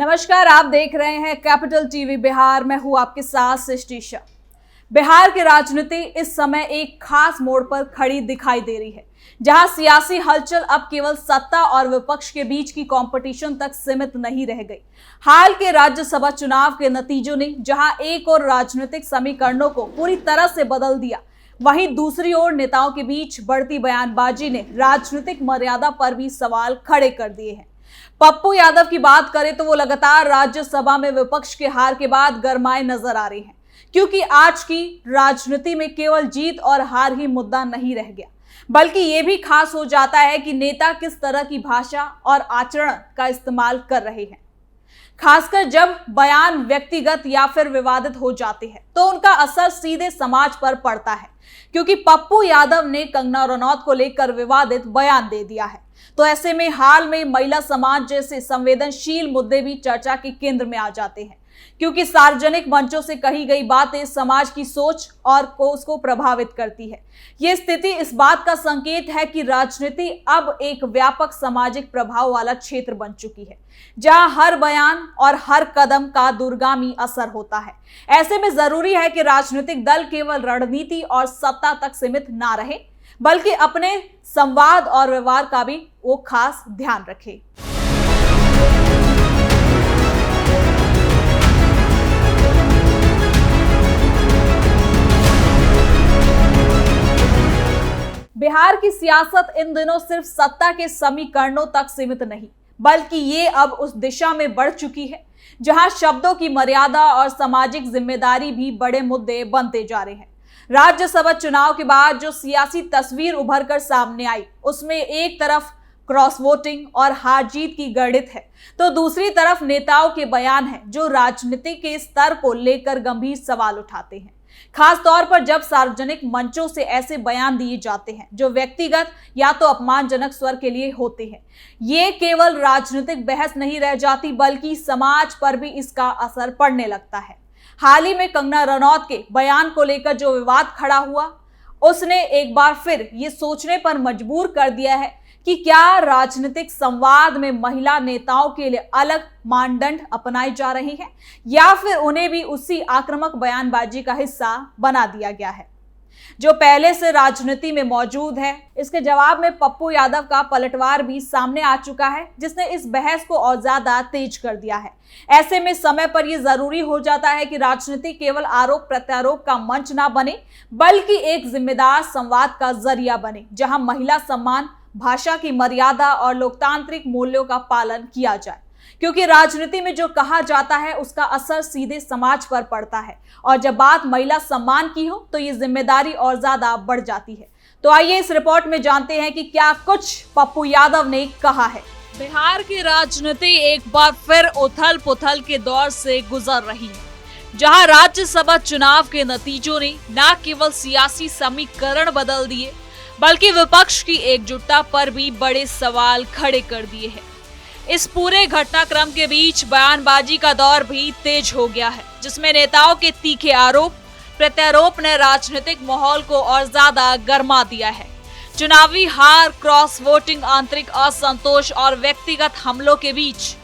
नमस्कार, आप देख रहे हैं कैपिटल टीवी बिहार। मैं हूं आपके साथ सृष्टि शाह। बिहार की राजनीति इस समय एक खास मोड़ पर खड़ी दिखाई दे रही है, जहां सियासी हलचल अब केवल सत्ता और विपक्ष के बीच की कंपटीशन तक सीमित नहीं रह गई। हाल के राज्यसभा चुनाव के नतीजों ने जहां एक और राजनीतिक समीकरणों को पूरी तरह से बदल दिया, वहीं दूसरी ओर नेताओं के बीच बढ़ती बयानबाजी ने राजनीतिक मर्यादा पर भी सवाल खड़े कर दिए हैं। पप्पू यादव की बात करें तो वो लगातार राज्यसभा में विपक्ष के हार के बाद गरमाए नजर आ रहे हैं, क्योंकि आज की राजनीति में केवल जीत और हार ही मुद्दा नहीं रह गया, बल्कि ये भी खास हो जाता है कि नेता किस तरह की भाषा और आचरण का इस्तेमाल कर रहे हैं। खासकर जब बयान व्यक्तिगत या फिर विवादित हो जाते हैं तो उनका असर सीधे समाज पर पड़ता है, क्योंकि पप्पू यादव ने कंगना रनौत को लेकर विवादित बयान दे दिया है। तो ऐसे में हाल में महिला समाज जैसे संवेदनशील मुद्दे भी चर्चा के केंद्र में आ जाते हैं, क्योंकि सार्वजनिक मंचों से कही गई बातें समाज की सोच और उसको प्रभावित करती है। ये स्थिति इस बात का संकेत है कि राजनीति अब एक व्यापक सामाजिक प्रभाव वाला क्षेत्र बन चुकी है, जहां हर बयान और हर कदम का दूरगामी असर होता है। ऐसे में जरूरी है कि राजनीतिक दल केवल रणनीति और सत्ता तक सीमित ना रहे, बल्कि अपने संवाद और व्यवहार का भी वो खास ध्यान रखे। बिहार की सियासत इन दिनों सिर्फ सत्ता के समीकरणों तक सीमित नहीं, बल्कि ये अब उस दिशा में बढ़ चुकी है जहां शब्दों की मर्यादा और सामाजिक जिम्मेदारी भी बड़े मुद्दे बनते जा रहे हैं। राज्यसभा चुनाव के बाद जो सियासी तस्वीर उभर कर सामने आई, उसमें एक तरफ क्रॉस वोटिंग और हार जीत की गणित है, तो दूसरी तरफ नेताओं के बयान हैं जो राजनीति के स्तर को लेकर गंभीर सवाल उठाते हैं। खास तौर पर जब सार्वजनिक मंचों से ऐसे बयान दिए जाते हैं जो व्यक्तिगत या तो अपमानजनक स्वर के लिए होते हैं, ये केवल राजनीतिक बहस नहीं रह जाती, बल्कि समाज पर भी इसका असर पड़ने लगता है। हाल ही में कंगना रनौत के बयान को लेकर जो विवाद खड़ा हुआ, उसने एक बार फिर ये सोचने पर मजबूर कर दिया है कि क्या राजनीतिक संवाद में महिला नेताओं के लिए अलग मानदंड अपनाए जा रहे हैं, या फिर उन्हें भी उसी आक्रामक बयानबाजी का हिस्सा बना दिया गया है जो पहले से राजनीति में मौजूद है। इसके जवाब में पप्पू यादव का पलटवार भी सामने आ चुका है, जिसने इस बहस को और ज्यादा तेज कर दिया है। ऐसे में समय पर यह जरूरी हो जाता है कि राजनीति केवल आरोप प्रत्यारोप का मंच ना बने, बल्कि एक जिम्मेदार संवाद का जरिया बने, जहां महिला सम्मान, भाषा की मर्यादा और लोकतांत्रिक मूल्यों का पालन किया जाए, क्योंकि राजनीति में जो कहा जाता है उसका असर सीधे समाज पर पड़ता है, और जब बात महिला सम्मान की हो तो ये जिम्मेदारी और ज्यादा बढ़ जाती है। तो आइए इस रिपोर्ट में जानते हैं कि क्या कुछ पप्पू यादव ने कहा है। बिहार की राजनीति एक बार फिर उथल पुथल के दौर से गुजर रही है, जहां राज्यसभा चुनाव के नतीजों ने न केवल सियासी समीकरण बदल दिए, बल्कि विपक्ष की एकजुटता पर भी बड़े सवाल खड़े कर दिए हैं। इस पूरे घटनाक्रम के बीच बयानबाजी का दौर भी तेज हो गया है, जिसमें नेताओं के तीखे आरोप प्रत्यारोप ने राजनीतिक माहौल को और ज्यादा गर्मा दिया है। चुनावी हार, क्रॉस वोटिंग, आंतरिक असंतोष और व्यक्तिगत हमलों के बीच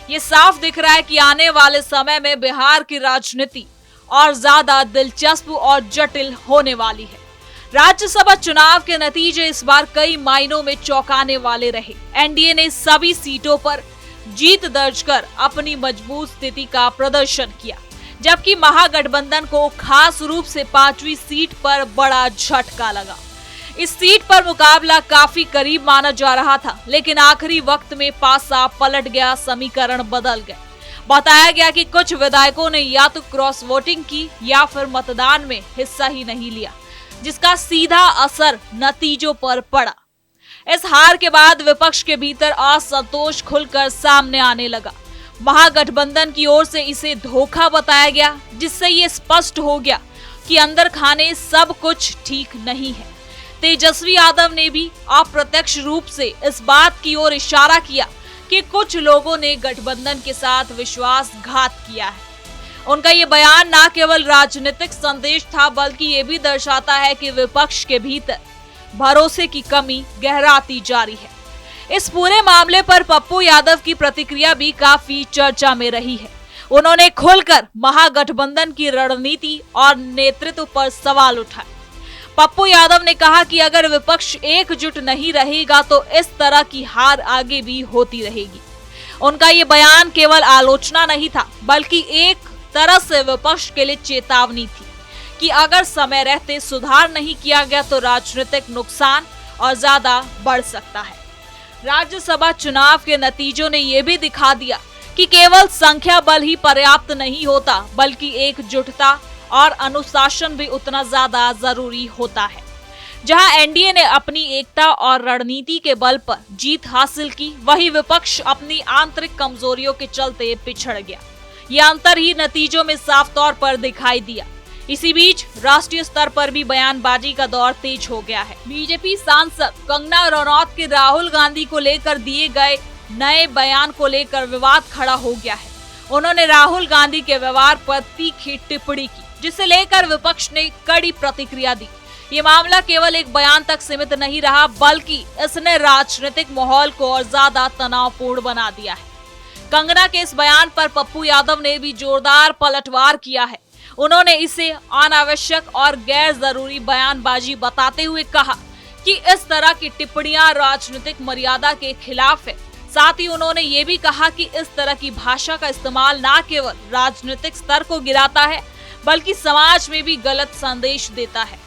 ये साफ दिख रहा है कि आने वाले समय में बिहार की राजनीति और ज्यादा दिलचस्प और जटिल होने वाली है। राज्यसभा चुनाव के नतीजे इस बार कई मायनों में चौंकाने वाले रहे। एनडीए ने सभी सीटों पर जीत दर्ज कर अपनी मजबूत स्थिति का प्रदर्शन किया, जबकि महागठबंधन को खास रूप से 5वीं सीट पर बड़ा झटका लगा। इस सीट पर मुकाबला काफी करीब माना जा रहा था, लेकिन आखिरी वक्त में पासा पलट गया, समीकरण बदल गए। बताया गया कि कुछ विधायकों ने या तो क्रॉस वोटिंग की या फिर मतदान में हिस्सा ही नहीं लिया, जिसका सीधा असर नतीजों पर पड़ा। इस हार के बाद विपक्ष के भीतर असंतोष खुलकर सामने आने लगा। महागठबंधन की ओर से इसे धोखा बताया गया, जिससे ये स्पष्ट हो गया कि अंदर खाने सब कुछ ठीक नहीं है। तेजस्वी यादव ने भी अप्रत्यक्ष रूप से इस बात की ओर इशारा किया कि कुछ लोगों ने गठबंधन के साथ विश्वासघात किया है। उनका ये बयान न केवल राजनीतिक संदेश था, बल्कि ये भी दर्शाता है कि विपक्ष के भीतर भरोसे की कमी गहराती जा रही है। इस पूरे मामले पर पप्पू यादव की प्रतिक्रिया भी काफी चर्चा में रही है। उन्होंने खुलकर महागठबंधन की रणनीति और नेतृत्व पर सवाल उठाए। पप्पू यादव ने कहा कि अगर विपक्ष एकजुट नहीं रहेगा तो इस तरह की हार आगे भी होती रहेगी। उनका ये बयान केवल आलोचना नहीं था, बल्कि एक तरह से विपक्ष के लिए चेतावनी थी कि अगर समय रहते सुधार नहीं किया गया तो राजनीतिक नुकसान और ज्यादा बढ़ सकता है। राज्यसभा चुनाव के नतीजों ने यह भी दिखा दिया कि केवल संख्या बल ही पर्याप्त नहीं होता, बल्कि एकजुटता और अनुशासन भी उतना ज्यादा जरूरी होता है। जहां एनडीए ने अपनी एकता और रणनीति के बल पर जीत हासिल की, वहीं विपक्ष अपनी आंतरिक कमजोरियों के चलते पिछड़ गया। यह अंतर ही नतीजों में साफ तौर पर दिखाई दिया। इसी बीच राष्ट्रीय स्तर पर भी बयानबाजी का दौर तेज हो गया है। बीजेपी सांसद कंगना रनौत के राहुल गांधी को लेकर दिए गए नए बयान को लेकर विवाद खड़ा हो गया है। उन्होंने राहुल गांधी के व्यवहार पर तीखी टिप्पणी की, जिसे लेकर विपक्ष ने कड़ी प्रतिक्रिया दी। ये मामला केवल एक बयान तक सीमित नहीं रहा, बल्कि इसने राजनीतिक माहौल को और ज्यादा तनावपूर्ण बना दिया है। कंगना के इस बयान पर पप्पू यादव ने भी जोरदार पलटवार किया है। उन्होंने इसे अनावश्यक और गैर जरूरी बयानबाजी बताते हुए कहा कि इस तरह की टिप्पणियां राजनीतिक मर्यादा के खिलाफ है। साथ ही उन्होंने ये भी कहा कि इस तरह की भाषा का इस्तेमाल न केवल राजनीतिक स्तर को गिराता है, बल्कि समाज में भी गलत संदेश देता है,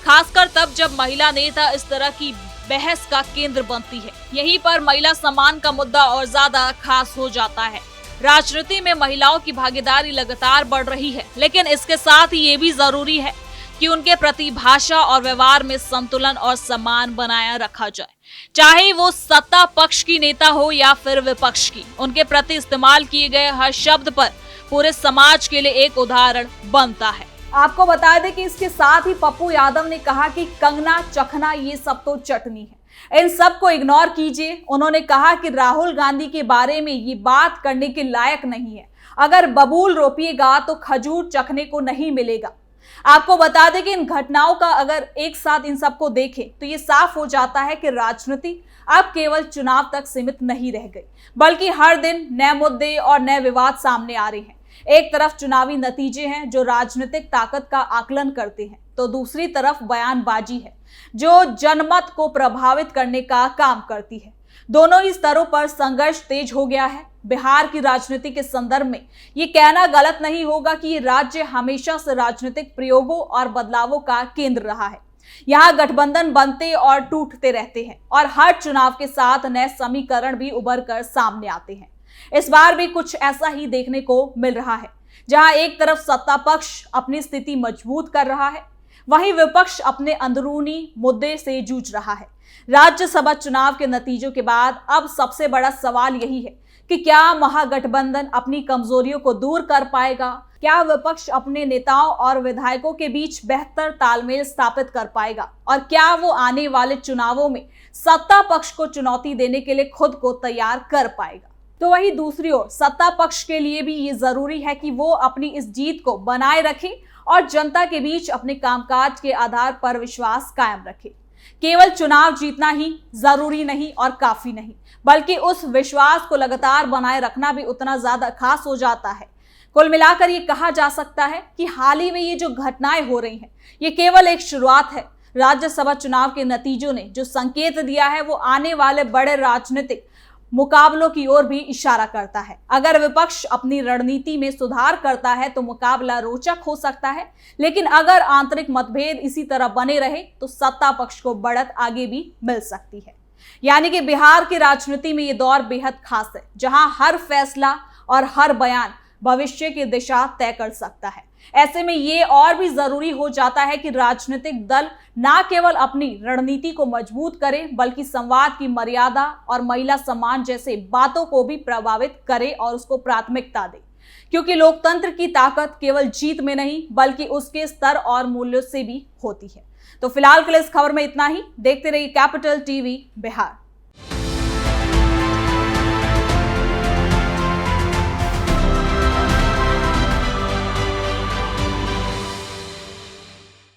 खासकर तब जब महिला नेता इस तरह की बहस का केंद्र बनती है। यहीं पर महिला सम्मान का मुद्दा और ज्यादा खास हो जाता है। राजनीति में महिलाओं की भागीदारी लगातार बढ़ रही है, लेकिन इसके साथ ही ये भी जरूरी है कि उनके प्रति भाषा और व्यवहार में संतुलन और सम्मान बनाया रखा जाए। चाहे वो सत्ता पक्ष की नेता हो या फिर विपक्ष की, उनके प्रति इस्तेमाल किए गए हर शब्द पर पूरे समाज के लिए एक उदाहरण बनता है। आपको बता दें कि इसके साथ ही पप्पू यादव ने कहा कि कंगना चखना ये सब तो चटनी है, इन सब को इग्नोर कीजिए। उन्होंने कहा कि राहुल गांधी के बारे में ये बात करने के लायक नहीं है। अगर बबूल रोपिएगा तो खजूर चखने को नहीं मिलेगा। आपको बता दें कि इन घटनाओं का अगर एक साथ इन सबको देखें तो ये साफ हो जाता है कि राजनीति अब केवल चुनाव तक सीमित नहीं रह गई, बल्कि हर दिन नए मुद्दे और नए विवाद सामने आ रहे हैं। एक तरफ चुनावी नतीजे हैं जो राजनीतिक ताकत का आकलन करते हैं, तो दूसरी तरफ बयानबाजी है जो जनमत को प्रभावित करने का काम करती है। दोनों ही स्तरों पर संघर्ष तेज हो गया है। बिहार की राजनीति के संदर्भ में ये कहना गलत नहीं होगा कि ये राज्य हमेशा से राजनीतिक प्रयोगों और बदलावों का केंद्र रहा है। यहाँ गठबंधन बनते और टूटते रहते हैं और हर चुनाव के साथ नए समीकरण भी उभर कर सामने आते हैं। इस बार भी कुछ ऐसा ही देखने को मिल रहा है, जहां एक तरफ सत्ता पक्ष अपनी स्थिति मजबूत कर रहा है, वहीं विपक्ष अपने अंदरूनी मुद्दे से जूझ रहा है। राज्यसभा चुनाव के नतीजों के बाद अब सबसे बड़ा सवाल यही है कि क्या महागठबंधन अपनी कमजोरियों को दूर कर पाएगा? क्या विपक्ष अपने नेताओं और विधायकों के बीच बेहतर तालमेल स्थापित कर पाएगा? और क्या वो आने वाले चुनावों में सत्ता पक्ष को चुनौती देने के लिए खुद को तैयार कर पाएगा? तो वहीं दूसरी ओर सत्ता पक्ष के लिए भी ये जरूरी है कि वो अपनी इस जीत को बनाए रखे और जनता के बीच अपने कामकाज के आधार पर विश्वास कायम रखे। केवल चुनाव जीतना ही जरूरी नहीं और काफी नहीं, बल्कि उस विश्वास को लगातार बनाए रखना भी उतना ज्यादा खास हो जाता है। कुल मिलाकर ये कहा जा सकता है कि हाल ही में ये जो घटनाएं हो रही हैं, ये केवल एक शुरुआत है। राज्यसभा चुनाव के नतीजों ने जो संकेत दिया है वो आने वाले बड़े राजनीतिक मुकाबलों की ओर भी इशारा करता है। अगर विपक्ष अपनी रणनीति में सुधार करता है तो मुकाबला रोचक हो सकता है, लेकिन अगर आंतरिक मतभेद इसी तरह बने रहे तो सत्ता पक्ष को बढ़त आगे भी मिल सकती है। यानी कि बिहार की राजनीति में ये दौर बेहद खास है, जहां हर फैसला और हर बयान भविष्य की दिशा तय कर सकता है। ऐसे में ये और भी जरूरी हो जाता है कि राजनीतिक दल न केवल अपनी रणनीति को मजबूत करे, बल्कि संवाद की मर्यादा और महिला सम्मान जैसे बातों को भी प्रभावित करे और उसको प्राथमिकता दे, क्योंकि लोकतंत्र की ताकत केवल जीत में नहीं बल्कि उसके स्तर और मूल्यों से भी होती है। तो फिलहाल के लिए इस खबर में इतना ही। देखते रहिए कैपिटल टीवी बिहार।